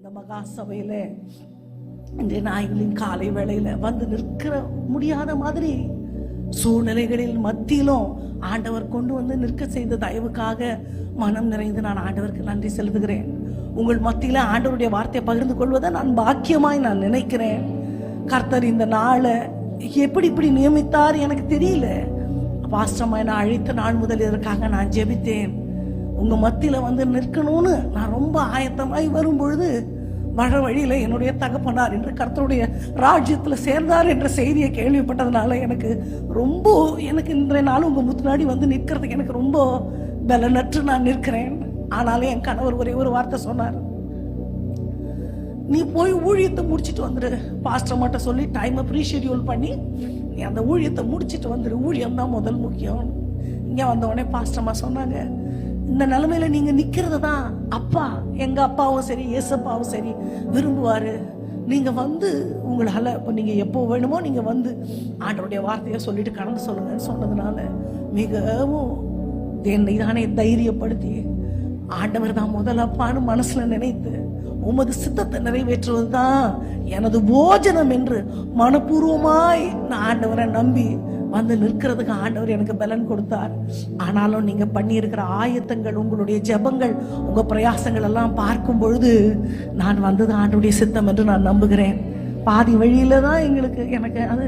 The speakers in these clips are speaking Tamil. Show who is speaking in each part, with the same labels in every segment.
Speaker 1: இந்த மகா சபையில இன்றைய நாய்களின் காலை வேளையில வந்து நிற்கிற முடியாத மாதிரி சூழ்நிலைகளில் மத்தியிலும் ஆண்டவர் கொண்டு வந்து நிற்க செய்த தயவுக்காக மனம் நிறைந்து நான் ஆண்டவருக்கு நன்றி செலுத்துகிறேன். உங்கள் மத்தியில ஆண்டவருடைய வார்த்தையை பகிர்ந்து கொள்வதை நான் பாக்கியமாய் நான் நினைக்கிறேன். கர்த்தர் இந்த நாளை எப்படி இப்படி நியமித்தார் எனக்கு தெரியல. பாஸ்டமாய் நான் அழைத்த நாள் முதல் இதற்காக நான் ஜெபித்தேன். உங்க மத்தியில வந்து நிற்கணும்னு நான் ரொம்ப ஆயத்தமாய் வரும் பொழுது வர வழியில என்னுடைய தகப்பனார் என்று கர்த்தருடைய ராஜ்யத்துல சேர்ந்தார் என்ற செய்தியை கேள்விப்பட்டதுனால எனக்கு இன்றைய நாள் உங்க முன்னாடி வந்து நிற்கிறதுக்கு எனக்கு ரொம்ப பலனற்று நான் நிற்கிறேன். ஆனாலும் என் கணவர் ஒரே ஒரு வார்த்தை சொன்னார், நீ போய் ஊழியத்தை முடிச்சுட்டு வந்துரு. பாஸ்டர் மட்டும் சொல்லி டைமை ரீஷெடியூல் பண்ணி நீ அந்த ஊழியத்தை முடிச்சுட்டு வந்துரு, ஊழியம் தான் முதல் முக்கியம். இங்கே வந்தவொடனே பாஸ்டர்மா சொன்னாங்க, இந்த நிலைமையில நீங்க நிக்கிறது தான் அப்பா, எங்க அப்பாவும் சரி ஏசப்பாவும் சரி விரும்புவாரு. நீங்க வந்து உங்களால இப்போ நீங்க எப்போ வேணுமோ நீங்க வந்து ஆண்டவருடைய வார்த்தையை சொல்லிட்டு கடந்து சொல்லுங்கன்னு சொன்னதுனால மிகவும் என்னை தானே தைரியப்படுத்தி ஆண்டவர் தான் முதல் அப்பான்னு மனசுல நினைத்து உமது சித்தத்தை நிறைவேற்றுவது தான் எனது போஜனம் என்று மனப்பூர்வமாய் நான் ஆண்டவரை நம்பி வந்து நிற்கிறதுக்கு ஆண்டவர் எனக்கு பலன் கொடுத்தார். ஆனாலும் நீங்க பண்ணியிருக்கிற ஆயத்தங்கள், உங்களுடைய ஜெபங்கள், உங்க பிரயாசங்கள் எல்லாம் பார்க்கும் பொழுது நான் வந்தது ஆண்டவருடைய சித்தம் என்று நான் நம்புகிறேன். பாதி வழியில தான் எனக்கு அது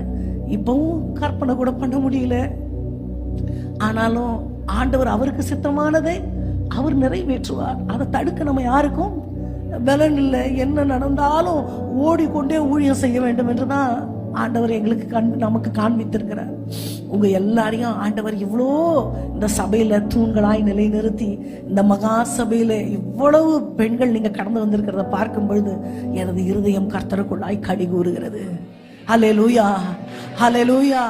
Speaker 1: இப்பவும் கற்பனை கூட பண்ண முடியல. ஆனாலும் ஆண்டவர் அவருக்கு சித்தமானதை அவர் நிறைவேற்றுவார். அதை தடுக்க நம்ம யாருக்கும் பலன் இல்லை. என்ன நடந்தாலும் ஓடிக்கொண்டே ஊழியம் செய்ய வேண்டும் என்றுதான் ஆண்டவர் எங்களுக்கு நமக்கு காண்பித்திருக்கிறார். உங்க எல்லாரையும் ஆண்டவர் இவ்வளோ இந்த சபையில தூண்களாய் நிலைநிறுத்தி இந்த மகா சபையில இவ்வளவு பெண்கள் நீங்க கடந்து வந்திருக்கிறத பார்க்கும் பொழுது எனது இருதயம் கர்த்தருக்குள்ளாய் கடி கூறுகிறது. ஹல்லேலூயா, ஹல்லேலூயா.